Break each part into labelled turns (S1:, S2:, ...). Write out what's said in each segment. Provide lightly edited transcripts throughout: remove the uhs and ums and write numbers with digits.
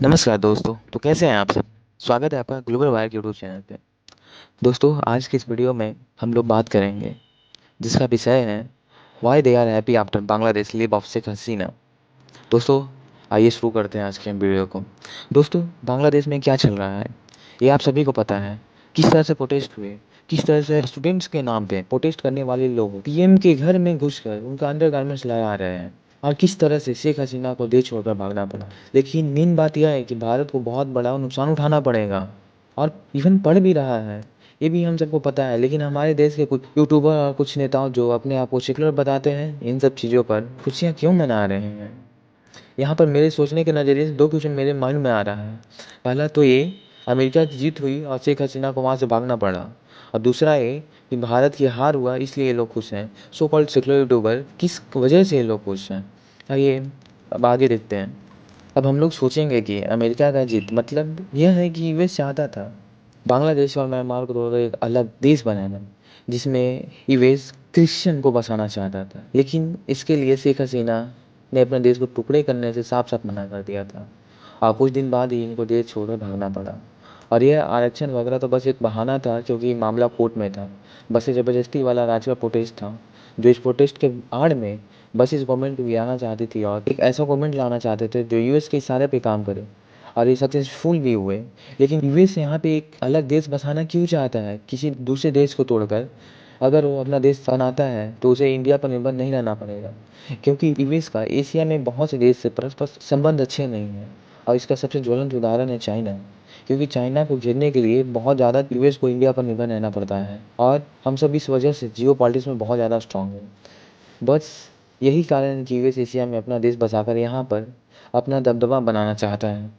S1: नमस्कार दोस्तों। तो कैसे हैं आप सब। स्वागत है आपका ग्लोबल वायर यूट्यूब चैनल पे। दोस्तों, आज की इस वीडियो में हम लोग बात करेंगे जिसका विषय है why they are happy after Bangladesh leave of Sheikh Hasina. दोस्तों, आइए शुरू करते हैं आज के वीडियो को। दोस्तों, बांग्लादेश में क्या चल रहा है ये आप सभी को पता है। किस तरह से प्रोटेस्ट हुए, किस तरह से स्टूडेंट्स के नाम पे प्रोटेस्ट करने वाले लोग पीएम के घर में घुसकर उनका अंडरगारमेंट्स लगा रहे हैं, और किस तरह से शेख हसीना को देश छोड़कर भागना पड़ा। लेकिन मेन बात यह है कि भारत को बहुत बड़ा नुकसान उठाना पड़ेगा, और इवन पड़ भी रहा है, ये भी हम सबको पता है। लेकिन हमारे देश के कुछ यूट्यूबर और कुछ नेताओं जो अपने आप को सेक्युलर बताते हैं, इन सब चीज़ों पर खुशियाँ क्यों मना रहे हैं। यहाँ पर मेरे सोचने के नज़रिए से दो क्वेश्चन मेरे माइंड में आ रहा है। पहला तो ये, अमेरिका की जीत हुई और शेख हसीना को वहाँ से भागना पड़ा। और दूसरा ये कि भारत की हार हुआ इसलिए ये लोग खुश हैं। सो कॉल्ड सेक्युलर यूट्यूबर किस वजह से ये लोग खुश हैं, आइए अब आगे देखते हैं। अब हम लोग सोचेंगे कि अमेरिका का जीत मतलब यह है कि यूएस चाहता था बांग्लादेश और म्यांमार को तोड़कर एक अलग देश बनाना, जिसमें यूएस क्रिश्चियन को बसाना चाहता था। लेकिन इसके लिए शेख हसीना ने अपने देश को टुकड़े करने से साफ साफ मना कर दिया था, और कुछ दिन बाद ही इनको देश छोड़कर भागना पड़ा। और यह आरक्षण वगैरह तो बस एक बहाना था, क्योंकि मामला कोर्ट में था। बस ये ज़बरदस्ती वाला राज्य का प्रोटेस्ट था, जो इस प्रोटेस्ट के आड़ में बस इस गवर्नमेंट को गिराना चाहती थी और एक ऐसा गवर्नमेंट लाना चाहते थे जो यूएस के इशारे पे काम करे। और ये सक्सेसफुल भी हुए। लेकिन यूएस यहाँ पे एक अलग देश बसाना क्यों चाहता है किसी दूसरे देश को तोड़कर। अगर वो अपना देश बनाता है तो उसे इंडिया पर निर्भर नहीं रहना पड़ेगा, क्योंकि यूएस का एशिया में बहुत से देश से परस्पर संबंध अच्छे नहीं हैं। और इसका सबसे ज्वलंत उदाहरण है चाइना, क्योंकि चाइना को घेरने के लिए बहुत ज़्यादा यूएस को इंडिया पर निर्भर रहना पड़ता है, और हम सब इस वजह से जियो पॉलिटिक्स में बहुत ज़्यादा स्ट्रांग हैं। बस यही कारण है कि यूएस एशिया में अपना देश बसाकर यहाँ पर अपना दबदबा बनाना चाहता है।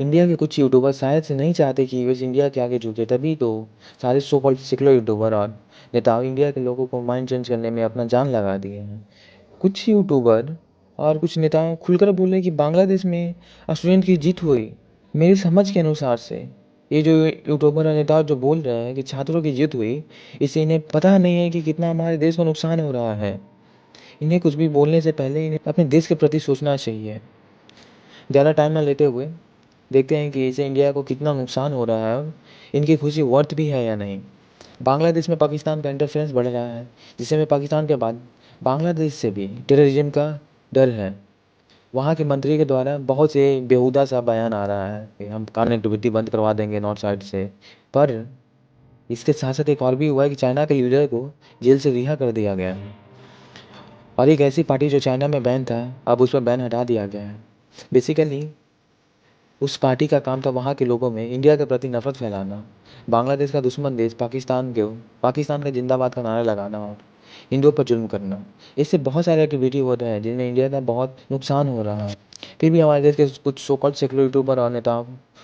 S1: इंडिया के कुछ यूट्यूबर शायद से नहीं चाहते कि यूएस इंडिया के आगे झुके, तभी तो सारे सो कॉल्ड सेक्युलर यूट्यूबर और नेता इंडिया के लोगों को माइंड चेंज करने में अपना जान लगा दिए हैं। कुछ यूट्यूबर और कुछ नेता खुलकर बोले कि बांग्लादेश में स्टूडेंट की जीत हुई। मेरी समझ के अनुसार से ये जो यूट्यूबर और नेता जो बोल रहे हैं कि छात्रों की जीत हुई, इससे इन्हें पता नहीं है कि कितना हमारे देश को नुकसान हो रहा है। इन्हें कुछ भी बोलने से पहले इन्हें अपने देश के प्रति सोचना चाहिए। ज़्यादा टाइम ना लेते हुए देखते हैं कि इससे इंडिया को कितना नुकसान हो रहा है और इनकी खुशी वर्थ भी है या नहीं। बांग्लादेश में पाकिस्तान का इंटरफेरेंस बढ़ रहा है, जिससे में पाकिस्तान के बाद बांग्लादेश से भी टेररिज्म का डर है। वहाँ के मंत्री के द्वारा बहुत से बेहुदा सा बयान आ रहा है कि हम कनेक्टिविटी बंद करवा देंगे नॉर्थ साइड से। पर इसके साथ साथ एक और भी हुआ है कि चाइना के लीडर को जेल से रिहा कर दिया गया है, और एक ऐसी पार्टी जो चाइना में बैन था, अब उस पर बैन हटा दिया गया है। बेसिकली उस पार्टी का काम था वहाँ के लोगों में इंडिया के प्रति नफरत फैलाना, बांग्लादेश का दुश्मन देश पाकिस्तान का जिंदाबाद का नारा लगाना और हिंदुओं पर जुल्म करना। इससे बहुत सारे एक्टिविटी हो रहे हैं जिनमें इंडिया का बहुत नुकसान हो रहा है। फिर भी हमारे देश के कुछ सो कॉल्ड सेक्युलर यूट्यूबर और नेता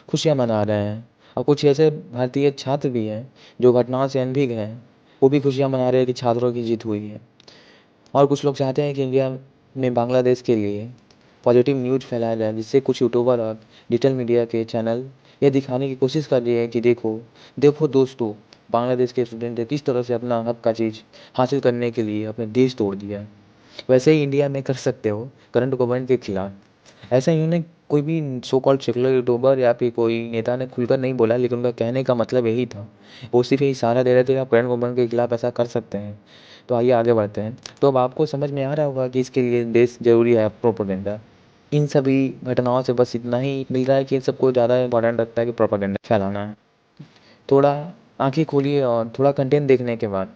S1: खुशियाँ मना रहे हैं, और कुछ ऐसे भारतीय छात्र भी हैं जो घटनाओं से अनभिज्ञ हैं, वो भी खुशियाँ मना रहे हैं कि छात्रों की जीत हुई है। और कुछ लोग चाहते हैं कि इंडिया में बांग्लादेश के लिए पॉजिटिव न्यूज़ फैलाया जाए, जिससे कुछ यूट्यूबर और डिजिटल मीडिया के चैनल ये दिखाने की कोशिश कर रही है कि देखो देखो दोस्तों, बांग्लादेश के स्टूडेंट ने किस तरह से अपना हक का चीज़ हासिल करने के लिए अपने देश तोड़ दिया। वैसे ही इंडिया में कर सकते हो करंट गवर्नमेंट के खिलाफ। ऐसा इन्होंने कोई भी सो कॉल्ड सेक्युलर यूट्यूबर या फिर कोई नेता ने खुलकर नहीं बोला, लेकिन उनका कहने का मतलब यही था। वो सिर्फ यही इशारा दे रहे थे आप करंट गवर्नमेंट के खिलाफ ऐसा कर सकते हैं। तो आइए आगे बढ़ते हैं। तो अब आपको समझ में आ रहा होगा कि इसके लिए देश ज़रूरी है प्रोपेगेंडा। इन सभी घटनाओं से बस इतना ही मिल रहा है कि इन सबको ज़्यादा इंपॉर्टेंट लगता है कि प्रोपेगेंडा फैलाना है। थोड़ा आँखें खोलिए और थोड़ा कंटेंट देखने के बाद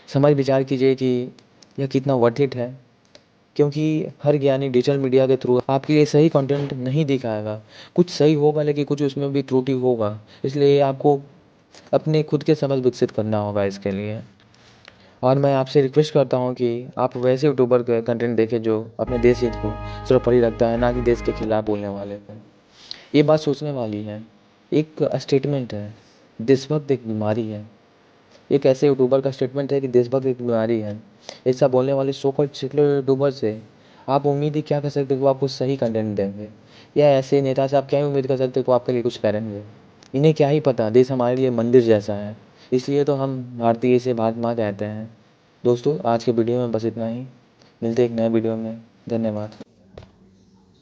S1: समझ विचार कीजिए कि यह कितना वर्थ इट है, क्योंकि हर ज्ञानी डिजिटल मीडिया के थ्रू आपके लिए सही कंटेंट नहीं दिखाएगा। कुछ सही होगा लेकिन कुछ उसमें भी त्रुटि होगा, इसलिए आपको अपने खुद के समझ विकसित करना होगा इसके लिए। और मैं आपसे रिक्वेस्ट करता हूँ कि आप वैसे यूट्यूबर का कंटेंट देखें जो अपने देश हित को सर्वोपरि रखता है, ना कि देश के खिलाफ बोलने वाले को। ये बात सोचने वाली है। एक स्टेटमेंट है, देशभक्त एक बीमारी है। एक ऐसे यूट्यूबर का स्टेटमेंट है कि देशभक्त एक बीमारी है। ऐसा बोलने वाले सो कॉल्ड सेक्युलर यूट्यूबर से आप उम्मीद ही क्या कर सकते हो कि वो आपको सही कंटेंट देंगे, या ऐसे नेता से आप क्या ही उम्मीद कर सकते हो कि वो आपके लिए कुछ करेंगे। इन्हें क्या ही पता, देश हमारे लिए मंदिर जैसा है, इसलिए तो हम भारतीय इसे महात्मा कहते हैं। दोस्तों, आज के वीडियो में बस इतना ही। मिलते हैं एक नए वीडियो में। धन्यवाद।